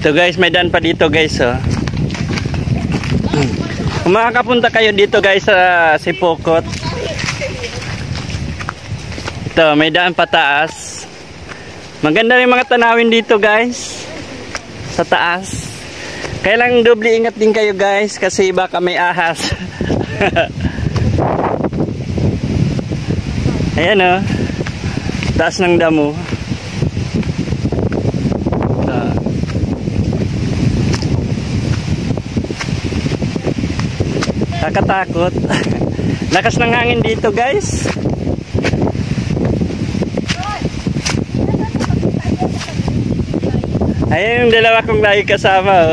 Ito guys, may daan pa dito guys, oh. Kung makakapunta kayo dito guys sa Sipokot, ito may daan pataas. Maganda rin mga tanawin dito guys sa taas. Kaya lang doble ingat din kayo guys kasi baka may ahas. Ayan, oh, taas ng damo. Nakatakot. Lakas ng hangin dito guys. Ayun yung dalawa kong lagi kasama.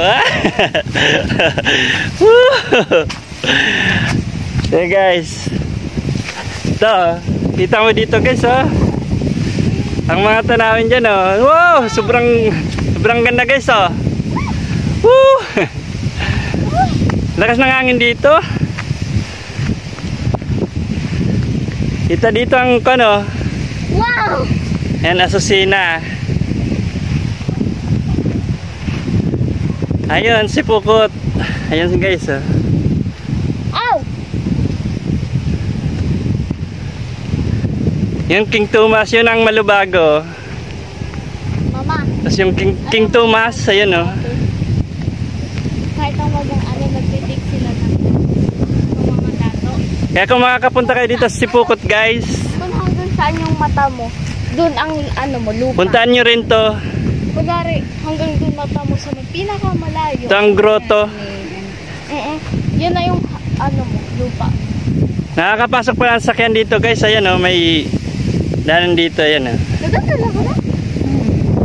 Hey guys, ito, kita mo dito guys, oh. Ang mga tanawin dyan, oh. Wow, sobrang ganda guys, oh. Woo! Lakas ng hangin dito. Kita dito ang ano. Wow! Yan, Asusina. Ayun, Sipokot. Ayun guys, oh. Ow! Yung King Thomas, yun ang Malubago. Mama. Tapos yung King Thomas, ayun, oh. Kahit ang wagang ano, nagtitik sila ng mga dato. Kaya kung makakapunta kayo dito sa Sipokot guys, Doon hanggang saan yung mata mo? Doon ang ano mo, lupa. puntaan nyo rin to. Kunwari, hanggang doon mata mo sa may pinakamalayo. Ito ang grotto. Yan na yung ano mo, lupa. Nakakapasok pa lang sakyan dito guys. Ayan, oh, may daanan dito. Ayan, oh. Nagdadala ko na?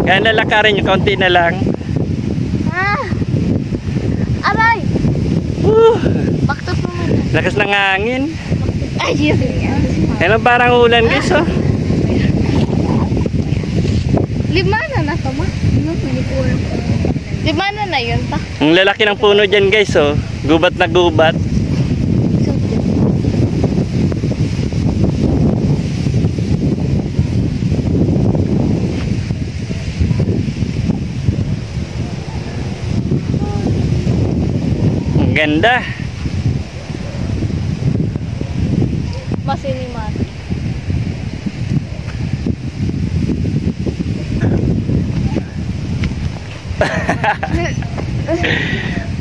Kaya lalakarin nyo, kaunti na lang. Ah! Aray! Woo! Baktot mo man. Lakas ng hangin. Ay, yun. Ayan, parang ulan guys, oh. Lima na to, ma. Lima na yun, ta. Ang lalaki ng puno dyan guys, oh. Gubat na gubat. Ang ganda. Masinimat.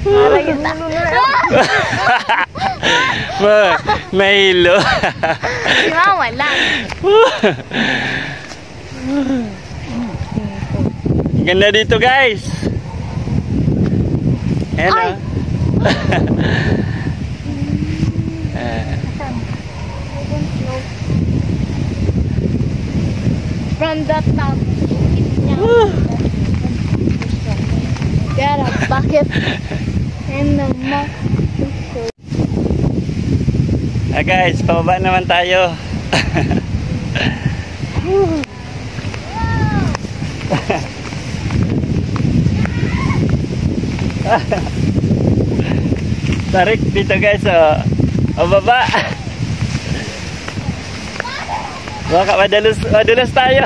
Para yun ta. Mahilo. Si mama lang. Ganda dito guys. Ayan, Ay! oh. From the top. Pero bakit? And naman. Guys, pababa naman tayo. Tarik dito guys, oh. Pababa. Baka madulas tayo.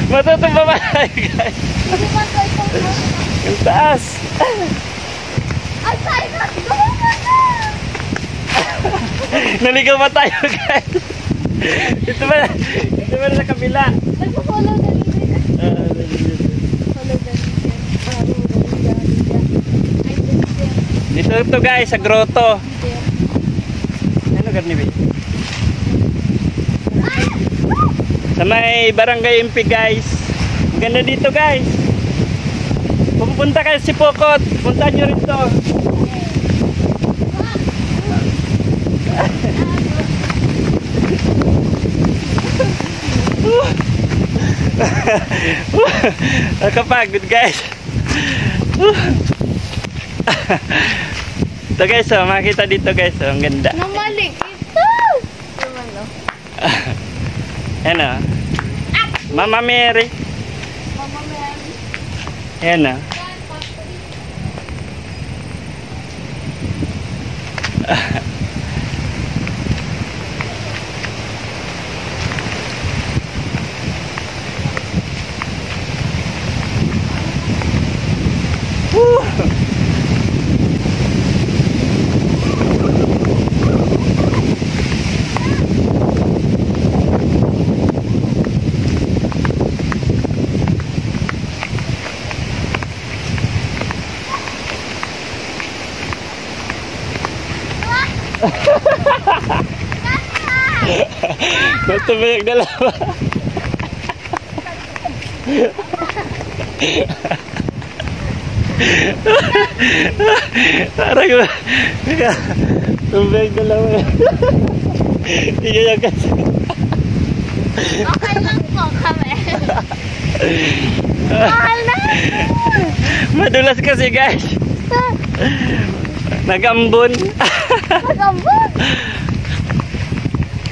Matutumba ba tayo guys? Yung taas. Ang tayo na! Naligaw ba tayo guys? Ito ba sa kabila? Nagpo-follow na rin ka. Follow na rin. Dito to guys, sa grotto. Ano lugar ni Bi? Sa may Barangay MP guys. Ang ganda dito guys. Pupunta kayo sa Sipokot, punta nyo rin to. Nakapagod guys. Ito guys, oh, makita dito guys, oh, ang ganda. Namalik ito! Naman, no? Yan, oh. Mama Mary. Mama Mary. Yan, oh. Matubig dalawa. Parang tubig dalawa. Hindi yan kasi. Okay lang po kami. Mahal na. Madulas kasi guys. Nagambon. Magambon.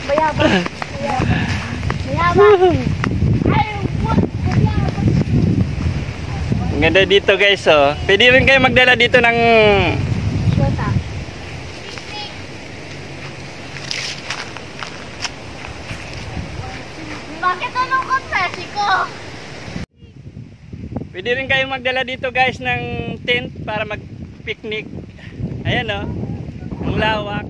Bayabang. Bayabang. Ay, what? Bayabang. Ang ganda dito guys, oh. Pwede rin kayo magdala dito ng Shota. Bakit anong konfesi ko? Pwede rin kayo magdala dito guys ng tent para mag-picnic. Ayan, oh. Ang lawak.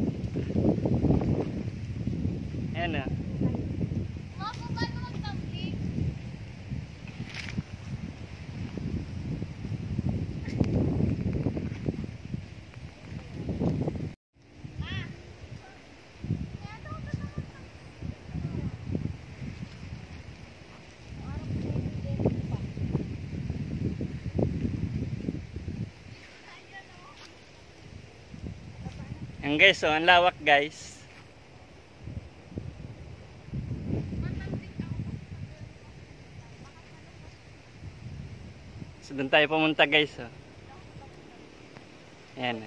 Ayan, oh. Ayan guys, so ang lawak guys. So doon tayo pumunta guys, oh. Ayan.